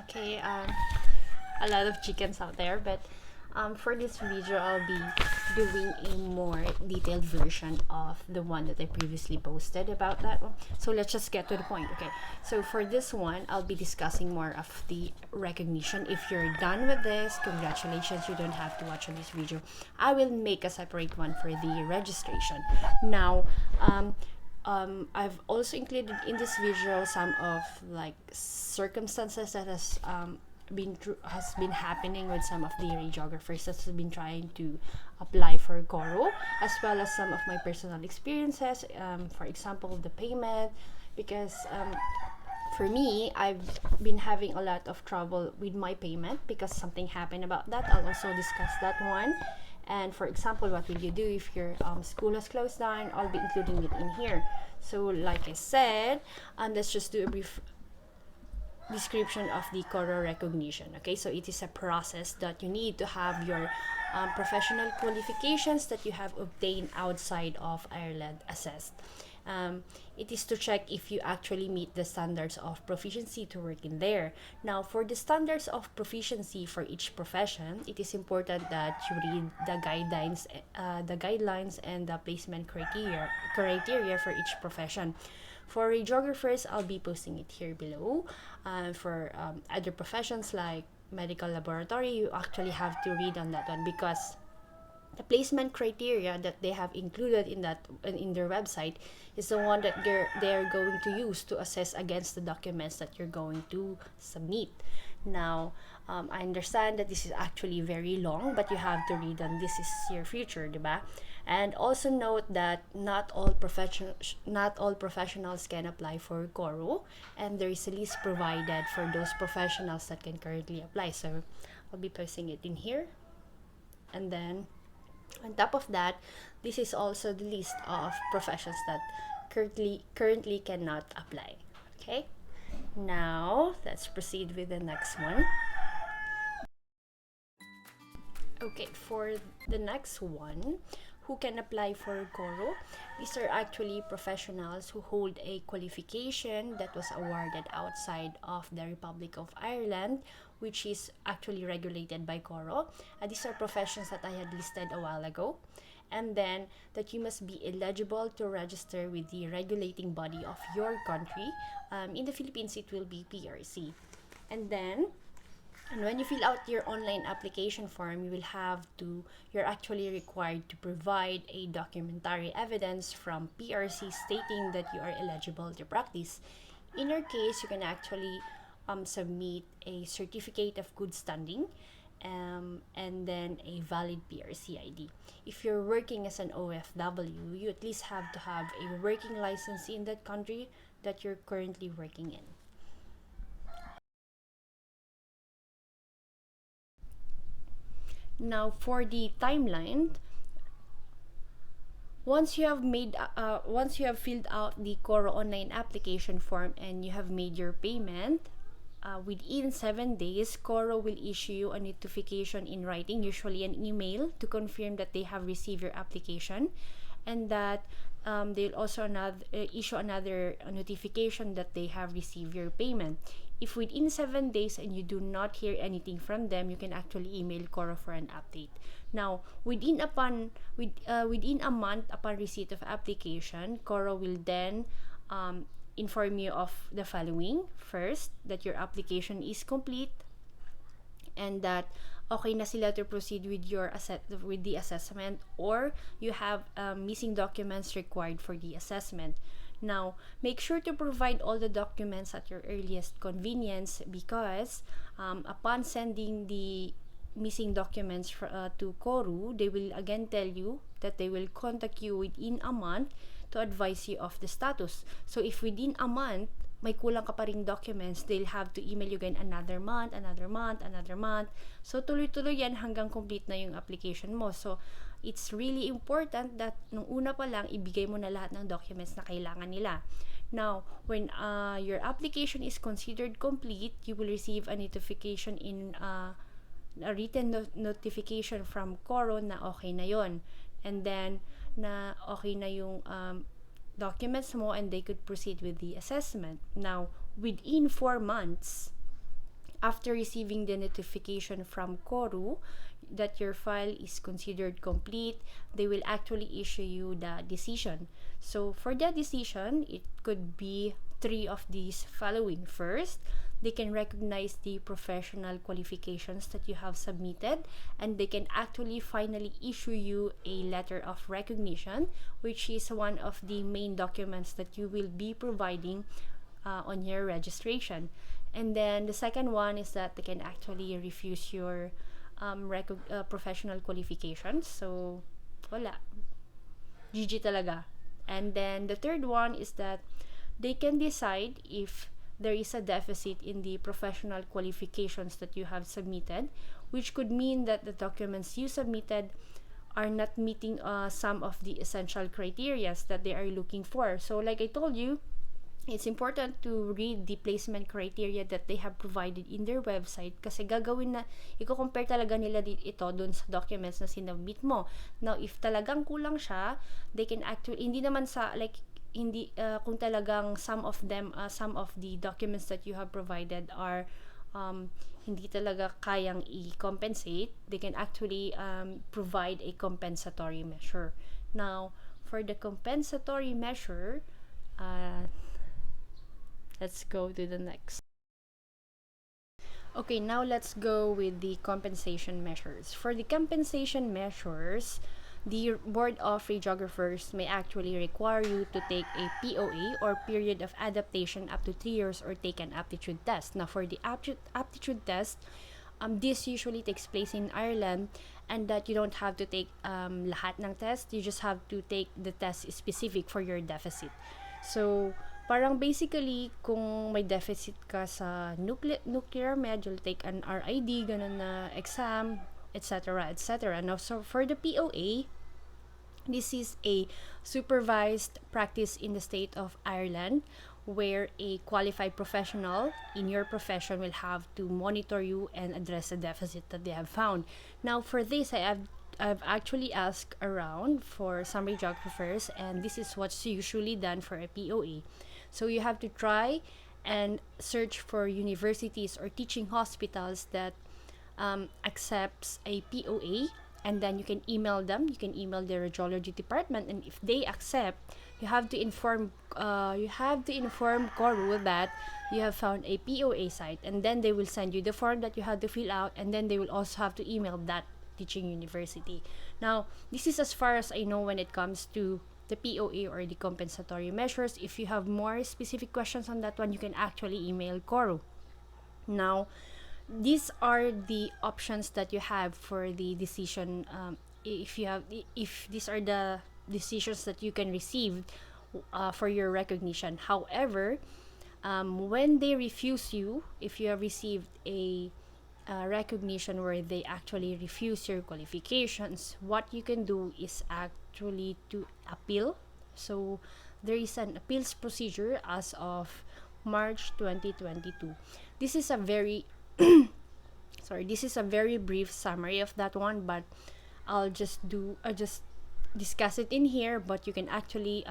Okay, a lot of chickens out there, but for this video, I'll be doing a more detailed version of the one that I previously posted about that one. So let's just get to the point. Okay, so for this one, I'll be discussing more of the recognition. If you're done with this, congratulations, you don't have to watch on this video. I will make a separate one for the registration. Now, I've also included in this video some of like circumstances that has been happening with some of the radiographers that have been trying to apply for CORU, as well as some of my personal experiences. For example, the payment, because for me, I've been having a lot of trouble with my payment because something happened about that. I'll also discuss that one. And for example, what will you do if your school has closed down? I'll be including it in here. So like I said, let's just do a brief description of the CORU recognition. Okay, so it is a process that you need to have your professional qualifications that you have obtained outside of Ireland assessed. It is to check if you actually meet the standards of proficiency to work in there. Now, for the standards of proficiency for each profession, it is important that you read the guidelines and the placement criteria for each profession. For radiographers, I'll be posting it here below. For other professions like medical laboratory, you actually have to read on that one, because the placement criteria that they have included in their website is the one that they're going to use to assess against the documents that you're going to submit. Now, I understand that this is actually very long, but you have to read on this is your future, diba? And also note that not all professionals can apply for CORU, and there is a list provided for those professionals that can currently apply. So I'll be posting it in here, and then on top of that, this is also the list of professions that currently cannot apply. Okay, now let's proceed with the next one. Okay, for the next one, who can apply for CORU? These are actually professionals who hold a qualification that was awarded outside of the Republic of Ireland, which is actually regulated by CORU. These are professions that I had listed a while ago. And then that you must be eligible to register with the regulating body of your country. In the Philippines, it will be PRC. And when you fill out your online application form, you're actually required to provide a documentary evidence from PRC stating that you are eligible to practice. In your case, you can actually submit a certificate of good standing, and then a valid PRC ID. If you're working as an OFW, you at least have to have a working license in that country that you're currently working in. Now, for the timeline, once you have filled out the CORU online application form and you have made your payment, within 7 days, CORU will issue you a notification in writing, usually an email, to confirm that they have received your application, and that they'll also issue another notification that they have received your payment. If within 7 days and you do not hear anything from them, you can actually email CORU for an update. Now, within a month upon receipt of application, CORU will then inform you of the following. First, that your application is complete, and that okay na sila to proceed with the assessment, or you have missing documents required for the assessment. Now, make sure to provide all the documents at your earliest convenience, because upon sending the missing documents to CORU, they will again tell you that they will contact you within a month to advise you of the status. So if within a month, may kulang ka pa ring documents, they'll have to email you again another month. So tuloy-tuloy yan hanggang complete na yung application mo. So it's really important that nung una pa lang, ibigay mo na lahat ng documents na kailangan nila. Now, when your application is considered complete, you will receive a notification a written notification from CORU na okay na yon, and then na okay na yung documents mo, and they could proceed with the assessment. Now, within 4 months After receiving the notification from CORU that your file is considered complete, they will actually issue you the decision. So for the decision, it could be three of these following. First, they can recognize the professional qualifications that you have submitted, and they can actually finally issue you a letter of recognition, which is one of the main documents that you will be providing on your registration. And then the second one is that they can actually refuse your professional qualifications. So, wala. GG talaga. And then the third one is that they can decide if there is a deficit in the professional qualifications that you have submitted, which could mean that the documents you submitted are not meeting some of the essential criteria that they are looking for. So like I told you, it's important to read the placement criteria that they have provided in their website, kasi gagawin na, i-compare talaga nila ito dun sa documents na sinubmit mo. Now, if talagang kulang siya, they can actually, hindi naman sa, like, hindi, kung talagang some of the documents that you have provided are hindi talaga kayang i-compensate, they can actually provide a compensatory measure. Now, for the compensatory measure, let's go to the next. Okay, now let's go with the compensation measures. For the compensation measures, the Board of Radiographers may actually require you to take a POA, or period of adaptation, up to 3 years, or take an aptitude test. Now, for the aptitude test, this usually takes place in Ireland, and that you don't have to take lahat ng test. You just have to take the test specific for your deficit. So, parang basically, kung may deficit ka sa nuclear med, you'll take an RID, ganun na exam, etc., etc. Now, so for the POA, this is a supervised practice in the state of Ireland, where a qualified professional in your profession will have to monitor you and address the deficit that they have found. Now, for this, I've actually asked around for some radiographers, and this is what's usually done for a POA. So you have to try and search for universities or teaching hospitals that accepts a POA, and then you can email them. You can email the radiology department, and if they accept, you have to inform CORU that you have found a POA site, and then they will send you the form that you have to fill out, and then they will also have to email that teaching university. Now, this is as far as I know when it comes to the POA or the compensatory measures. If you have more specific questions on that one, you can actually email CORU. Now, these are the options that you have for the decision. If these are the decisions that you can receive for your recognition. However, when they refuse you, if you have received a recognition where they actually refuse your qualifications, what you can do is actually to appeal. So there is an appeals procedure as of March 2022. This is a very this is a very brief summary of that one, but I'll just discuss it in here, but you can actually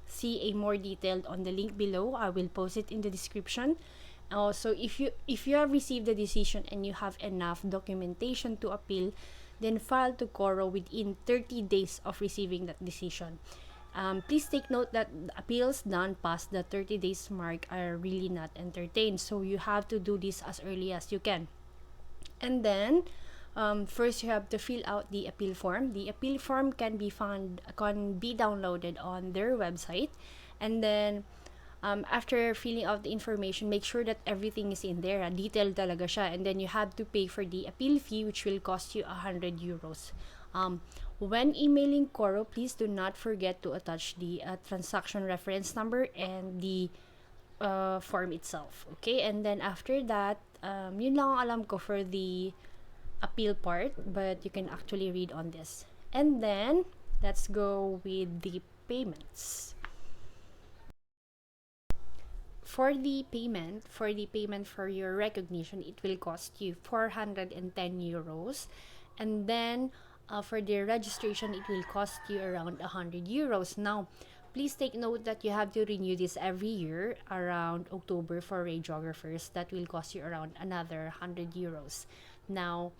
see a more detailed on the link below. I will post it in the description. Also, if you have received the decision and you have enough documentation to appeal, then file to CORU within 30 days of receiving that decision. Please take note that appeals done past the 30 days mark are really not entertained, so you have to do this as early as you can. And then first you have to fill out the appeal form. The appeal form can be downloaded on their website, and then after filling out the information, make sure that everything is in there. Detailed talaga siya. And then you have to pay for the appeal fee, which will cost you 100 euros. When emailing CORU, please do not forget to attach the transaction reference number and the form itself. Okay? And then after that, yun lang ang alam ko for the appeal part, but you can actually read on this. And then, let's go with the payments. For the payment for your recognition, it will cost you 410 euros. And then, for the registration, it will cost you around 100 euros. Now, please take note that you have to renew this every year around October for radiographers. That will cost you around another 100 euros. Now,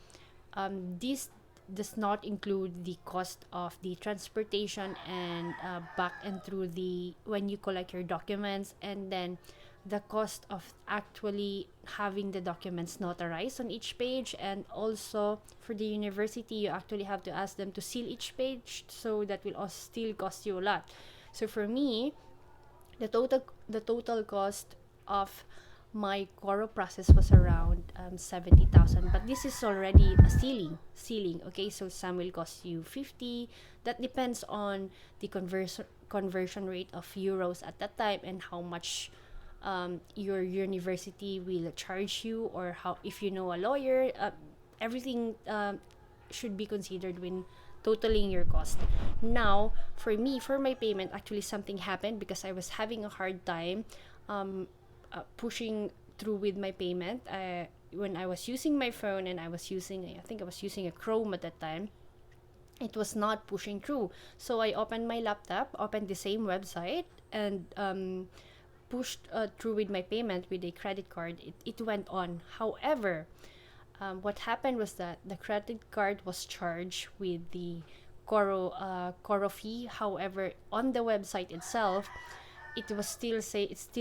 this does not include the cost of the transportation and back and through the when you collect your documents, and then the cost of actually having the documents notarized on each page, and also for the university you actually have to ask them to seal each page, so that will also still cost you a lot. So for me, the total cost of my CORU process was around 70,000, but this is already a ceiling. Okay, so some will cost you 50. That depends on the conversion rate of euros at that time, and how much your university will charge you, or how, if you know a lawyer, everything should be considered when totaling your cost. Now, for me, for my payment, actually something happened because I was having a hard time pushing through with my payment. When I was using my phone, and I think I was using a Chrome at that time, it was not pushing through. So I opened my laptop, opened the same website, and pushed through with my payment with a credit card. It went on. However, what happened was that the credit card was charged with the CORU fee. However, on the website itself, it still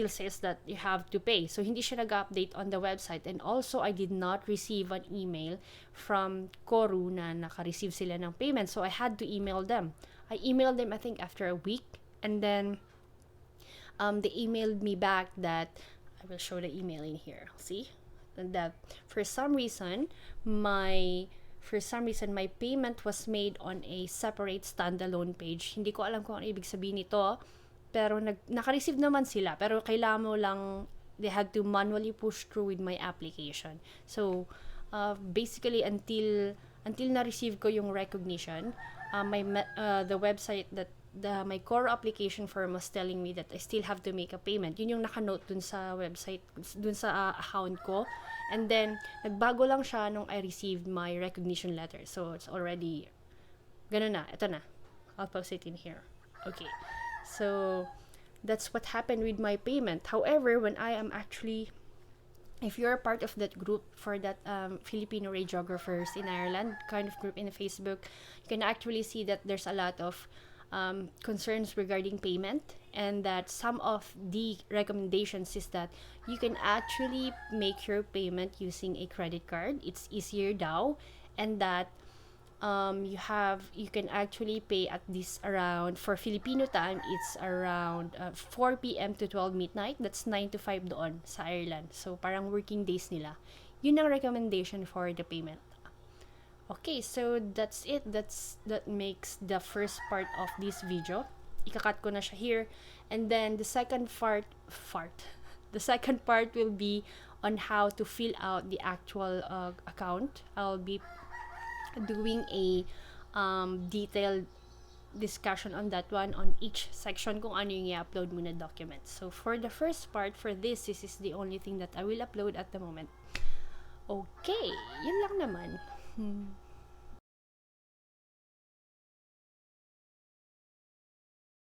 says that you have to pay. So hindi siya nag-update on the website. And also, I did not receive an email from CORU na naka-receive sila ng payment. So I had to email them. I emailed them, I think, after a week, and then they emailed me back that I will show the email in here. See? That for some reason my payment was made on a separate standalone page. Hindi ko alam kung ano ibig sabihin nito, pero naka-receive naman sila, pero kailangan mo lang, they had to manually push through with my application. So basically, until na-receive ko yung recognition, the website that my core application form was telling me that I still have to make a payment. Yun yung naka-note dun sa website, dun sa account ko. And then, nagbago lang siya nung I received my recognition letter. So, it's already, ganun na, ito na. I'll post it in here. Okay. So, that's what happened with my payment. However, when I am actually, if you're a part of that group for that Filipino radiographers in Ireland kind of group in Facebook, you can actually see that there's a lot of concerns regarding payment, and that some of the recommendations is that you can actually make your payment using a credit card. It's easier daw, and that you can actually pay at this around, for Filipino time, it's around 4 p.m. to 12 midnight. That's 9 to 5 doon sa Ireland. So parang working days nila. Yun ang recommendation for the payment. Okay, so that's it. That makes the first part of this video. Ikakat ko na siya here. And then the second part will be on how to fill out the actual account. I'll be doing a detailed discussion on that one, on each section kung ano yung i-upload mo na documents. So for the first part, for this is the only thing that I will upload at the moment. Okay, yun lang naman.